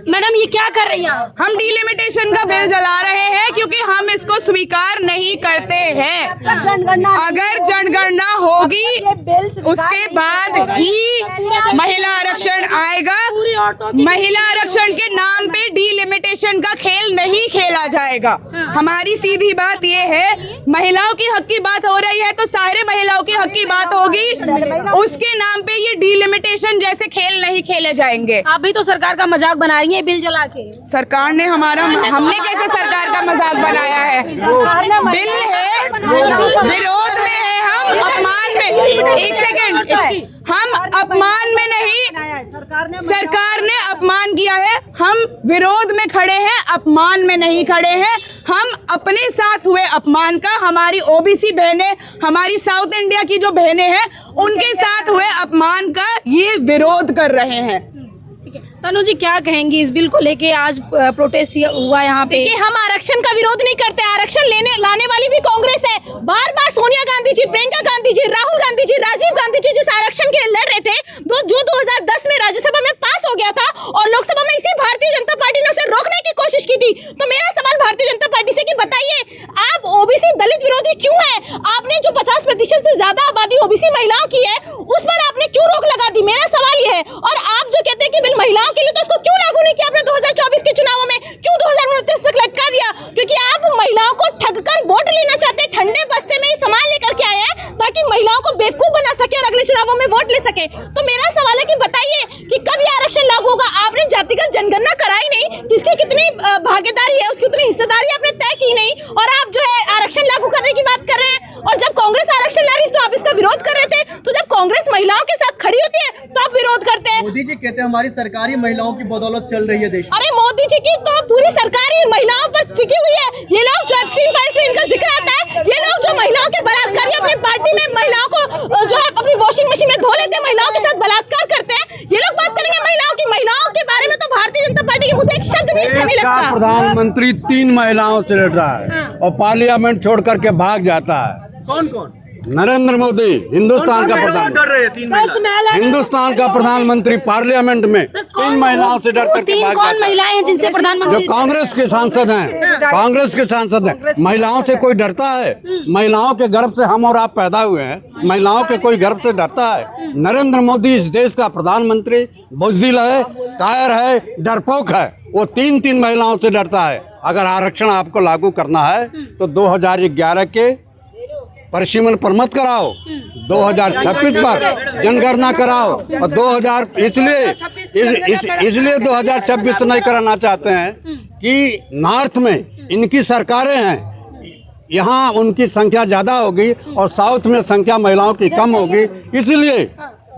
Madam ये क्या कर रही हैं आप? हम डिलिमिटेशन का बिल जला रहे हैं क्योंकि हम इसको स्वीकार नहीं करते हैं। अगर जनगणना होगी उसके बाद ही महिला आरक्षण आएगा। महिला आरक्षण के नाम पे डिलिमिटेशन का खेल नहीं खेला जाएगा। हमारी सीधी बात ये है, महिलाओं की हक की बात हो रही है तो सारे महिलाओं की हक की बात होगी। उसके नाम पे ये डिलिमिटेशन जैसे खेल नहीं खेले जाएंगे। आप भी तो सरकार का मजाक बना रही हैं बिल जला के। सरकार ने हमने कैसे सरकार का मजाक बनाया है? बिल है, विरोध में है, हम अपमान में। एक सेकेंड, हम अपमान में नहीं, सरकार ने अपमान किया है। हम विरोध में खड़े हैं, अपमान में नहीं खड़े हैं। हम अपने साथ हुए अपमान का, हमारी ओबीसी बहनें, हमारी साउथ इंडिया की जो बहनें हैं, उनके साथ हुए अपमान का ये विरोध कर रहे हैं। तनु जी क्या कहेंगी इस बिल को लेके? आज प्रोटेस्ट हुआ यहाँ पे। कि हम आरक्षण का विरोध नहीं करते, आरक्षण लाने वाली भी कांग्रेस है। बार बार सोनिया गांधी जी, प्रियंका गांधी जी, राहुल गांधी जी, राजीव गांधी जी जिस आरक्षण के लिए लड़ रहे थे, जो 2010 में राज्यसभा में पास हो गया था और लोकसभा में इसी भारतीय जनता पार्टी ने उसे रोकने की कोशिश की थी। तो मेरा सवाल भारतीय जनता पार्टी से कि बताइए, आप ओबीसी दलित विरोधी क्यों है? आपने जो 50% से ज्यादा आबादी ओबीसी महिलाओं की है, उस पर आपने क्यों रोक लगा दी? मेरा सवाल ये है। और आप जो कहते हैं कि बिल महिलाओं के लिए, तो इसको क्यों लागू नहीं किया आपने 2024 के चुनावों में? क्यों 2029 तक लटका दिया? क्योंकि आप महिलाओं को ठगकर वोट लेना चाहते हैं। ठंडे बस्ते में सामान लेकर के आए हैं ताकि महिलाओं को बेवकूफ बना सके और अगले चुनावों में वोट ले सके। तो मेरा सवाल है कि बताइए कि कब ये आरक्षण लागू होगा? आपने जातिगत जनगणना कराई नहीं, किसकी कितनी भागीदारी है, उसकी उतनी हिस्सेदारी आपने तय की नहीं, और आप जो है आरक्षण लागू करने की बात कर रहे हैं। और जब कांग्रेस आरक्षण ला रही थी तो आप इसका विरोध कर रहे थे। तो जब कांग्रेस महिलाओं के साथ खड़ी होती है तो आप विरोध करते हैं। मोदी जी कहते हैं हमारी सरकारी महिलाओं की बदौलत चल रही है देश। अरे मोदी जी की तो पूरी सरकार ही महिलाओं पर टिकी हुई है। ये लोग जो एप्स्टीन फाइल्स में इनका जिक्र आता है, ये लोग जो महिलाओं के बलात्कार अपनी पार्टी में महिलाओं को जो है अपनी वॉशिंग मशीन में धो लेते हैं, महिलाओं के साथ बलात्कार करते हैं, ये लोग बात करेंगे महिलाओं के बारे में। तो भारतीय जनता पार्टी के मुंह से एक शब्द भी अच्छा नहीं लगता। प्रधानमंत्री 3 महिलाओं से लड़ रहा है और पार्लियामेंट छोड़ करके भाग जाता है। कौन कौन? नरेंद्र मोदी, हिंदुस्तान का प्रधानमंत्री, हिंदुस्तान का प्रधानमंत्री पार्लियामेंट में 3 महिलाओं से डर करके भाग कौन महिलाएं हैं जिनसे प्रधानमंत्री? जो कांग्रेस के सांसद हैं, कांग्रेस के सांसद हैं। महिलाओं से कोई डरता है? महिलाओं के गर्भ से हम और आप पैदा हुए हैं, महिलाओं के कोई गर्भ से डरता है? नरेंद्र मोदी इस देश का प्रधानमंत्री बुज़दिल है, कायर है, डरपोक है। वो 3 महिलाओं से डरता है। अगर आरक्षण आपको लागू करना है तो 2011 के परिसीमन पर मत कराओ, 2026 पर जनगणना कराओ। और 2000 इसलिए 2026 नहीं कराना चाहते हैं कि नॉर्थ में इनकी सरकारें हैं, यहाँ उनकी संख्या ज़्यादा होगी और साउथ में संख्या महिलाओं की कम होगी। इसलिए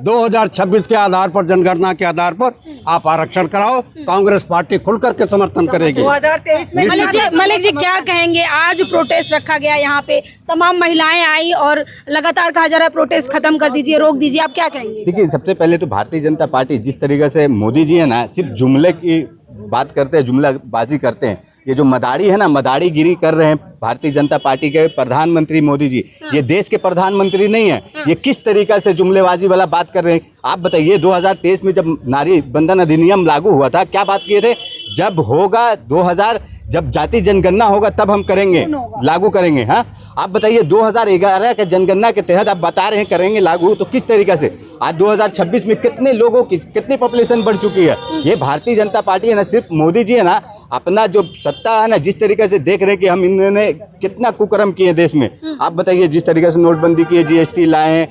2026 के आधार पर, जनगणना के आधार पर आप आरक्षण कराओ। कांग्रेस पार्टी खुल करके समर्थन करेगी। 2023 में मलिक जी क्या कहेंगे? आज प्रोटेस्ट रखा गया, यहाँ पे तमाम महिलाएं आई और लगातार कहा जा रहा है प्रोटेस्ट खत्म कर दीजिए, रोक दीजिए, आप क्या कहेंगे? देखिए, सबसे पहले तो भारतीय जनता पार्टी जिस तरीके से मोदी जी है ना, सिर्फ जुमले की बात करते हैं, जुमलाबाजी करते हैं। ये जो मदारी है ना, मदारीगिरी कर रहे हैं भारतीय जनता पार्टी के प्रधानमंत्री मोदी जी। ये देश के प्रधानमंत्री नहीं है। ये किस तरीका से जुमलेबाजी वाला बात कर रहे हैं? आप बताइए, 2023 में जब नारी बंधन अधिनियम लागू हुआ था, क्या बात किए थे? जब होगा 2000, जब जाति जनगणना होगा तब हम करेंगे, लागू करेंगे। हाँ, आप बताइए 2011 के जनगणना के तहत आप बता रहे हैं करेंगे लागू, तो किस तरीका से? आज 2026 में कितने लोगों की, कितनी पॉपुलेशन बढ़ चुकी है? ये भारतीय जनता पार्टी है ना, सिर्फ मोदी जी है ना, अपना जो सत्ता है ना, जिस तरीके से देख रहे हैं कि हम इन्होंने कितना कुकर्म किए देश में। आप बताइए, जिस तरीके से नोटबंदी की है, जीएसटी लाए,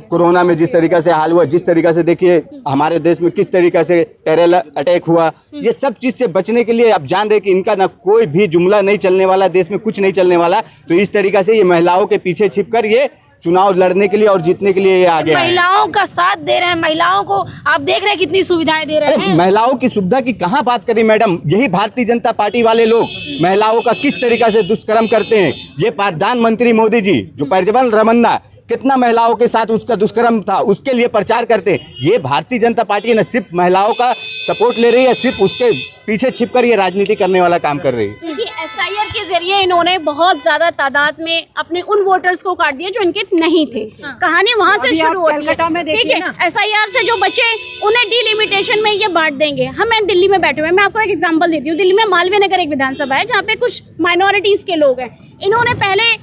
कोरोना में जिस तरीके से हाल हुआ, जिस तरीके से देखिए हमारे देश में किस तरीके से टेरर अटैक हुआ, ये सब चीज़ से बचने के लिए आप जान रहे कि इनका ना कोई भी जुमला नहीं चलने वाला, देश में कुछ नहीं चलने वाला। तो इस तरीके से ये महिलाओं के पीछे छिपकर ये चुनाव लड़ने के लिए और जीतने के लिए ये आगे आए। महिलाओं का साथ दे रहे हैं, महिलाओं को आप देख रहे हैं कितनी सुविधाएं दे रहे हैं। महिलाओं की सुविधा की कहाँ बात करें मैडम? यही भारतीय जनता पार्टी वाले लोग महिलाओं का किस तरीका से दुष्कर्म करते हैं। ये प्रधानमंत्री मोदी जी जो प्रज्वल रमन्ना कितना महिलाओं के साथ उसका दुष्कर्म था, उसके लिए प्रचार करते हैं। ये भारतीय जनता पार्टी न सिर्फ महिलाओं का सपोर्ट ले रही है, सिर्फ उसके पीछे छिपकर ये राजनीति करने वाला काम कर रही है। SIR के जरिए इन्होंने बहुत ज्यादा तादाद में अपने उन वोटर्स को काट दिया जो इनके नहीं थे। कहानी वहां से शुरू होती है, ठीक है। SIR से जो बचे उन्हें डिलिमिटेशन में ये बांट देंगे। हम दिल्ली में बैठे हुए हैं, मैं आपको एक एग्जांपल देती हूँ। दिल्ली में मालवीय नगर एक विधानसभा है जहाँ पे कुछ माइनॉरिटीज के लोग हैं। इन्होंने पहले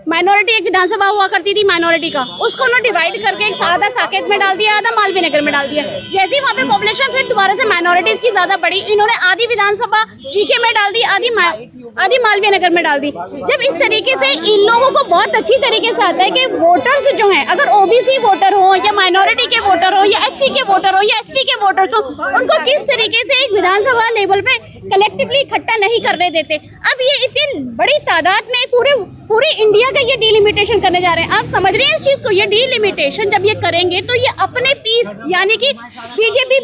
माइनॉरिटी एक विधानसभा हुआ करती थी माइनॉरिटी का, उसको उन्होंने डिवाइड करके एक आधा साकेत में डाल दिया, आधा मालवीय नगर में डाल दिया। जैसे ही वहाँ पे पॉपुलेशन फिर दोबारा से माइनॉरिटीज की ज्यादा बढ़ी, इन्होंने आधी विधानसभा GK में डाल दी, आधी मालवीय नगर में डाल दी। जब इस तरीके से इन लोगों को बहुत अच्छी तरीके से आता है कि वोटर्स जो हैं, अगर OBC वोटर हो या माइनॉरिटी के वोटर हो या SC के वोटर हो या ST के वोटर्स हो, उनको किस तरीके से एक विधानसभा लेवल पे कलेक्टिवली इकट्ठा नहीं करने देते। अब ये इतनी बड़ी तादाद में पूरे इंडिया का ये डिलिमिटेशन करने जा रहे हैं। आप समझ रहे हैं इस चीज को? ये डिलिमिटेशन जब ये करेंगे तो ये अपने पीस यानी कि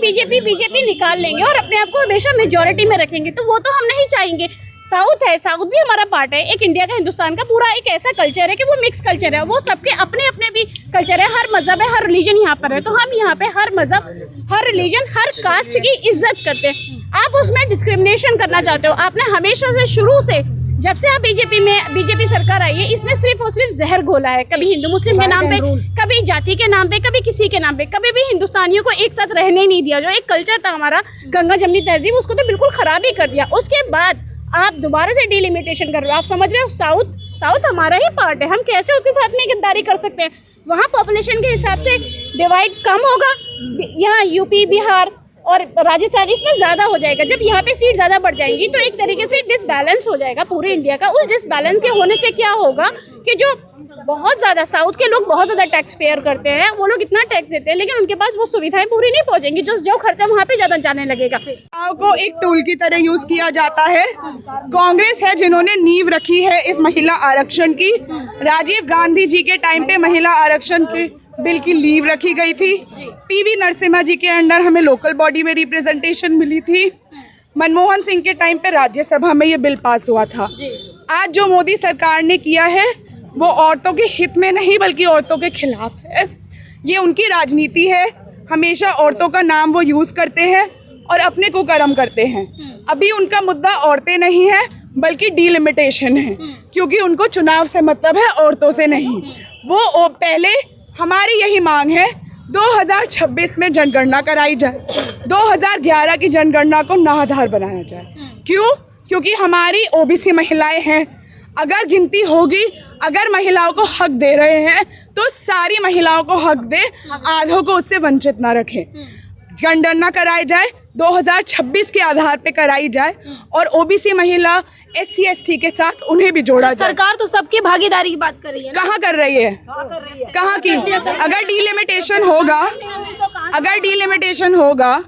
बीजेपी निकाल लेंगे और अपने आप को हमेशा मेजोरिटी में रखेंगे, तो वो तो हम नहीं चाहेंगे। साउथ है, साउथ भी हमारा पार्ट है, एक इंडिया का, हिंदुस्तान का पूरा एक ऐसा कल्चर है कि वो मिक्स कल्चर है, वो सबके अपने अपने भी कल्चर है, हर मजहब है, हर रिलीजन यहाँ पर है। तो हम यहाँ पे हर मजहब, हर रिलीजन, हर कास्ट की इज्जत करते हैं। आप उसमें डिस्क्रिमिनेशन करना चाहते हो। आपने हमेशा से शुरू से जब से आप बीजेपी सरकार आई है, इसने सिर्फ और सिर्फ जहर घोला है। कभी हिंदू मुस्लिम के नाम पे, कभी जाति के नाम पे, कभी किसी के नाम पे, कभी भी हिंदुस्तानियों को एक साथ रहने नहीं दिया। जो एक कल्चर था हमारा गंगा जमनी तहजीब, उसको तो बिल्कुल खराब ही कर दिया। उसके बाद आप दोबारा से डिलिमिटेशन कर रहे हो। आप समझ रहे हो साउथ हमारा ही पार्ट है, हम कैसे उसके साथ में गद्दारी कर सकते हैं? वहाँ पॉपुलेशन के हिसाब से डिवाइड कम होगा, यहाँ यूपी, बिहार और राजस्थान इसमें ज़्यादा हो जाएगा। जब यहाँ पे सीट ज़्यादा बढ़ जाएंगी तो एक तरीके से डिसबैलेंस हो जाएगा पूरे इंडिया का। उस डिसबैलेंस के होने से क्या होगा कि जो बहुत ज़्यादा साउथ के लोग बहुत ज़्यादा टैक्स पेयर करते हैं, वो लोग इतना टैक्स देते हैं लेकिन उनके पास वो सुविधाएं पूरी नहीं पहुँचेंगी, जो खर्चा वहाँ पे ज़्यादा जाने लगेगा। को एक टूल की तरह यूज किया जाता है। कांग्रेस है जिन्होंने नींव रखी है इस महिला आरक्षण की। राजीव गांधी जी के टाइम पे महिला आरक्षण के बिल की लीव रखी गई थी। PV नरसिम्हा जी के अंडर हमें लोकल बॉडी में रिप्रेजेंटेशन मिली थी। मनमोहन सिंह के टाइम पे राज्यसभा में ये बिल पास हुआ था। आज जो मोदी सरकार ने किया है वो औरतों के हित में नहीं बल्कि औरतों के खिलाफ है। ये उनकी राजनीति है, हमेशा औरतों का नाम वो यूज़ करते हैं और अपने को कर्म करते हैं। अभी उनका मुद्दा औरतें नहीं है बल्कि डिलिमिटेशन है, क्योंकि उनको चुनाव से मतलब है, औरतों से नहीं। वो पहले हमारी यही मांग है 2026 में जनगणना कराई जाए, 2011 की जनगणना को नाधार बनाया जाए। क्यों? क्योंकि हमारी OBC महिलाएं हैं। अगर गिनती होगी, अगर महिलाओं को हक दे रहे हैं तो सारी महिलाओं को हक दे, आधों को उससे वंचित ना रखें। जनगणना कराई जाए, 2026 के आधार पे कराई जाए और OBC महिला, SC ST के साथ उन्हें भी जोड़ा जाए। सरकार तो सबकी भागीदारी की बात कर रही है। कहाँ कर रही है? कहाँ की? अगर डिलिमिटेशन होगा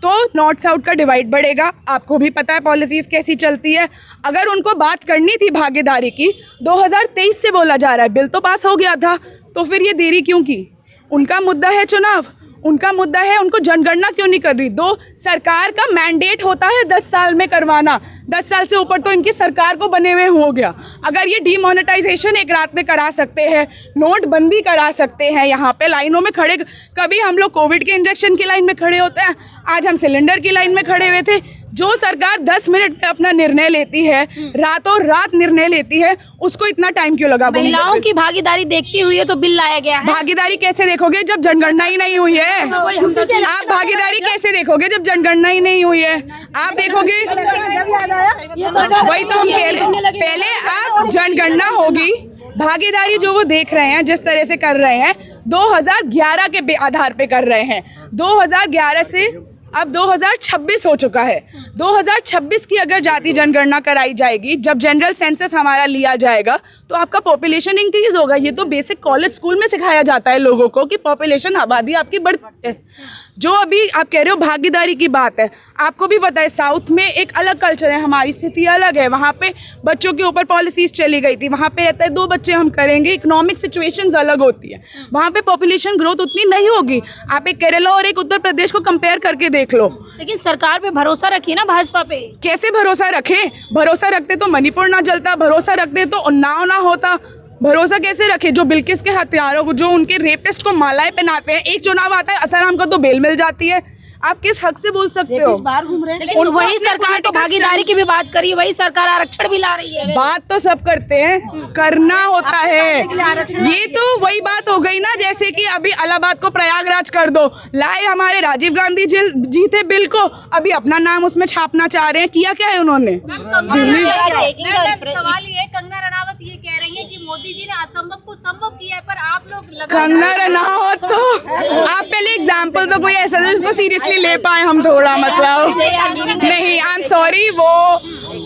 तो नॉर्थ साउथ का डिवाइड बढ़ेगा। आपको भी पता है पॉलिसीज कैसी चलती है। अगर उनको बात करनी थी भागीदारी की, 2023 से बोला जा रहा है, बिल तो पास हो गया था, तो फिर ये देरी क्यों की? उनका मुद्दा है चुनाव, उनका मुद्दा है उनको जनगणना क्यों नहीं कर रही। सरकार का मैंडेट होता है 10 साल में करवाना, 10 साल से ऊपर तो इनकी सरकार को बने हुए हो गया। अगर ये डीमोनेटाइजेशन एक रात में करा सकते हैं, नोटबंदी करा सकते हैं, यहाँ पे लाइनों में खड़े, कभी हम लोग कोविड के इंजेक्शन की लाइन में खड़े होते हैं, आज हम सिलेंडर की लाइन में खड़े हुए थे। जो सरकार 10 मिनट में अपना निर्णय लेती है, रातों रात निर्णय लेती है, उसको इतना टाइम क्यों लगा? महिलाओं की भागीदारी देखती हुई है तो बिल लाया गया है। भागीदारी कैसे देखोगे जब जनगणना ही नहीं हुई है? आप भागीदारी कैसे देखोगे जब जनगणना ही नहीं हुई है? आप देखोगे, वही तो हम कह रहे हैं, पहले आप जनगणना होगी। भागीदारी जो वो देख रहे हैं, जिस तरह से कर रहे हैं, 2011 के आधार पे कर रहे हैं। 2011 से अब 2026 हो चुका है। 2026 की अगर जाति जनगणना कराई जाएगी, जब जनरल सेंसस हमारा लिया जाएगा, तो आपका पॉपुलेशन इंक्रीज होगा। ये तो बेसिक कॉलेज स्कूल में सिखाया जाता है लोगों को कि पॉपुलेशन, आबादी आपकी बढ़ती है। जो अभी आप कह रहे हो भागीदारी की बात है, आपको भी पता है साउथ में एक अलग कल्चर है, हमारी स्थिति अलग है। वहाँ पे बच्चों के ऊपर पॉलिसीज चली गई थी, वहाँ पे रहता है 2 बच्चे हम करेंगे, इकोनॉमिक सिचुएशंस अलग होती है, वहाँ पे पॉपुलेशन ग्रोथ उतनी नहीं होगी। आप एक केरला और एक उत्तर प्रदेश को कंपेयर करके देख लो। लेकिन सरकार पे भरोसा रखिए ना, भाजपा पे। कैसे भरोसा रखें? भरोसा रखते तो मणिपुर ना जलता, भरोसा रखते तो उन्नाव ना होता। भरोसा कैसे रखे? जो बिल्किस के हत्यारों को, जो उनके रेपिस्ट को मालाएं पहनाते हैं, एक चुनाव आता है, असराम को तो बेल मिल जाती है। आप किस हक से बोल सकते हो? लेकिन वही सरकार तो भागीदारी की भी बात करी, वही सरकार आरक्षण भी ला रही है। बात तो सब करते हैं, करना होता है। ये तो वही बात हो गई ना, जैसे कि अभी इलाहाबाद को प्रयागराज कर दो, लाए हमारे राजीव गांधी जी थे बिल को, अभी अपना नाम उसमें छापना चाह रहे हैं। किया क्या है उन्होंने? दिल्ली सवाल ये, कंगना रनावत ये कह रही है कि मोदी जी ने असंभव को संभव किया है, पर आप लोग कंगना रनावत तो आप पहले एग्जाम्पल तो कोई ऐसा जो उसको सीरियसली ले पाए हम थोड़ा, मतलब नहीं, आई एम सॉरी,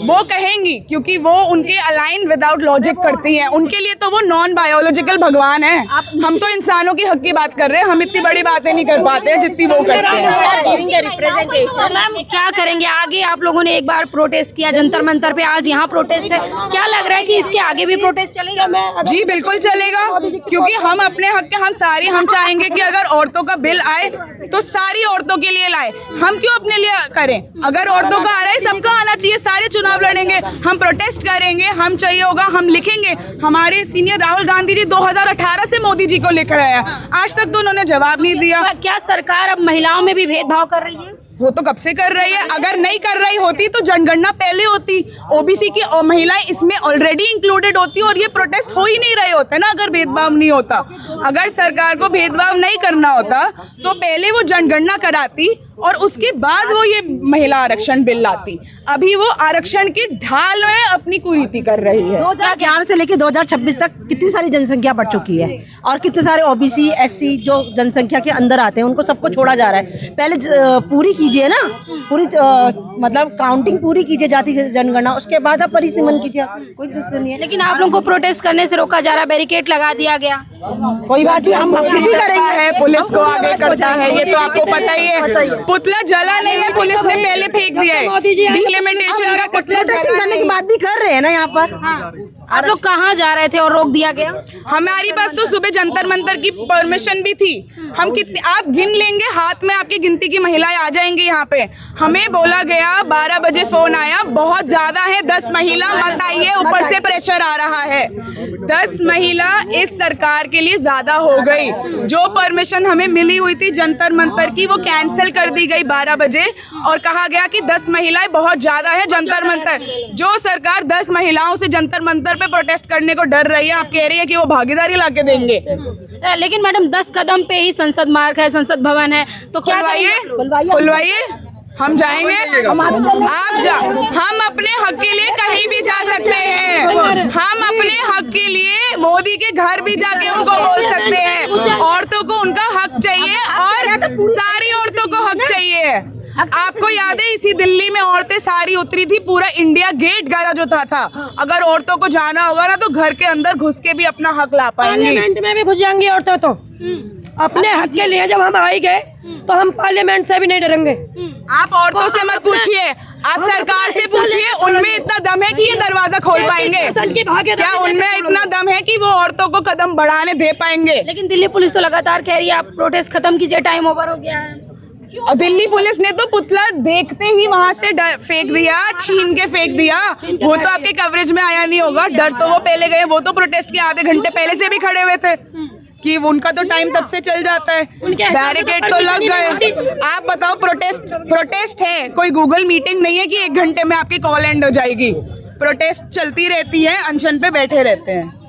वो कहेंगी क्योंकि वो उनके अलाइन विदाउट लॉजिक करती हैं। उनके लिए तो वो नॉन बायोलॉजिकल भगवान है। हम तो इंसानों की हक की बात कर रहे हैं, हम इतनी बड़ी बातें नहीं कर पाते हैं जितनी वो करते हैं। तो मैम क्या करेंगे आगे? आप लोगों ने एक बार प्रोटेस्ट किया जंतर मंतर पे, आज यहाँ प्रोटेस्ट है, क्या लग रहा है कि इसके आगे भी प्रोटेस्ट चलेगा? जी बिल्कुल चलेगा, क्योंकि हम अपने हक के हम चाहेंगे कि अगर औरतों का बिल आए तो सारी औरतों के लिए लाए। हम क्यों अपने लिए करें? अगर औरतों का आ रहा है, सबका आना चाहिए। सारे चुनाव लड़ेंगे, हम प्रोटेस्ट करेंगे, हम चाहिए होगा हम लिखेंगे। हमारे सीनियर राहुल गांधी जी 2018 से मोदी जी को लिख रहे हैं, आज तक तो उन्होंने जवाब नहीं दिया। क्या सरकार अब महिलाओं में भी भेदभाव कर रही है? वो तो कब से कर रही है। अगर नहीं कर रही होती तो जनगणना पहले होती, ओबीसी की महिलाएं इसमें ऑलरेडी इंक्लूडेड होती और ये प्रोटेस्ट हो ही नहीं रहे होते ना, अगर भेदभाव नहीं होता। अगर सरकार को भेदभाव नहीं करना होता तो पहले वो जनगणना कराती और उसके बाद वो ये महिला आरक्षण बिल लाती। अभी वो आरक्षण की ढाल में अपनी कुरीति कर रही है। 2011 से लेकर 2026 तक कितनी सारी जनसंख्या बढ़ चुकी है और कितने सारे ओबीसी एससी जो जनसंख्या के अंदर आते हैं उनको सबको छोड़ा जा रहा है। पहले पूरी कीजिए ना, पूरी मतलब काउंटिंग पूरी कीजिए जाति जनगणना, उसके बाद आप परिसीमन कीजिए, कोई दिक्कत नहीं है। लेकिन आप लोगों को प्रोटेस्ट करने से रोका जा रहा है, बैरिकेड लगा दिया गया। कोई बात नहीं, हम फिर भी करेंगे। है पुलिस को आगे करता है, ये तो आपको पता ही है। पुतला जला नहीं है, पुलिस ने पहले फेंक दिया है। डिलिमिटेशन का प्रोटेक्शन करने की बात भी कर रहे हैं ना यहाँ पर। आप लोग कहाँ जा रहे थे और रोक दिया गया? हमारी पास तो सुबह जंतर मंतर की परमिशन भी थी। हम कितने आप गिन लेंगे, हाथ में आपकी गिनती की महिलाएं आ जाएंगी यहाँ पे। हमें बोला गया 12 बजे फोन आया, बहुत ज्यादा है, 10 महिला मत आइए, ऊपर से प्रेशर आ रहा है। 10 महिला इस सरकार के लिए ज्यादा हो गई। जो परमिशन हमें मिली हुई थी जंतर मंतर की वो कैंसिल कर दी गई 12 बजे और कहा गया कि 10 महिलाएं बहुत ज्यादा है जंतर मंतर। जो सरकार 10 महिलाओं से जंतर मंतर पे प्रोटेस्ट करने को डर रही है, आप कह रही है कि वो भागीदारी लाके देंगे। लेकिन मैडम 10 कदम पे ही संसद मार्ग है, संसद भवन है, तो क्या खुलवाइए, हम जाएंगे। हम अपने हक के लिए कहीं भी जा सकते हैं। हम अपने हक के लिए मोदी के घर भी जाके उनको बोल सकते हैं। औरतों को उनका हक चाहिए और सारी औरतों को हक चाहिए। आपको याद है इसी दिल्ली में औरतें सारी उतरी थी, पूरा इंडिया गेट गरज था। अगर औरतों को जाना होगा ना तो घर के अंदर घुस के भी अपना हक ला पाएंगी। पार्लियामेंट में भी घुस जाएंगी औरतें तो अपने हक के लिए। जब हम आई गए तो हम पार्लियामेंट से भी नहीं डरेंगे। आप औरतों से मत पूछिए, आप सरकार से पूछिए, उनमें इतना दम है कि ये दरवाजा खोल पाएंगे? क्या उनमें इतना दम है कि वो औरतों को कदम बढ़ाने दे पाएंगे? लेकिन दिल्ली पुलिस तो लगातार कह रही है आप प्रोटेस्ट खत्म कीजिए, टाइम ओवर हो गया है। और दिल्ली पुलिस ने तो पुतला देखते ही वहां से फेंक दिया, छीन के फेंक दिया। वो तो आपके कवरेज में आया नहीं होगा, डर तो वो पहले गए, वो तो प्रोटेस्ट के आधे घंटे पहले से भी खड़े हुए थे कि उनका तो टाइम तब से चल जाता है। बैरिकेड तो लग गए। आप बताओ, प्रोटेस्ट है, कोई गूगल मीटिंग नहीं है कि 1 घंटे में आपकी कॉल एंड हो जाएगी। प्रोटेस्ट चलती रहती है, अनशन पे बैठे रहते हैं।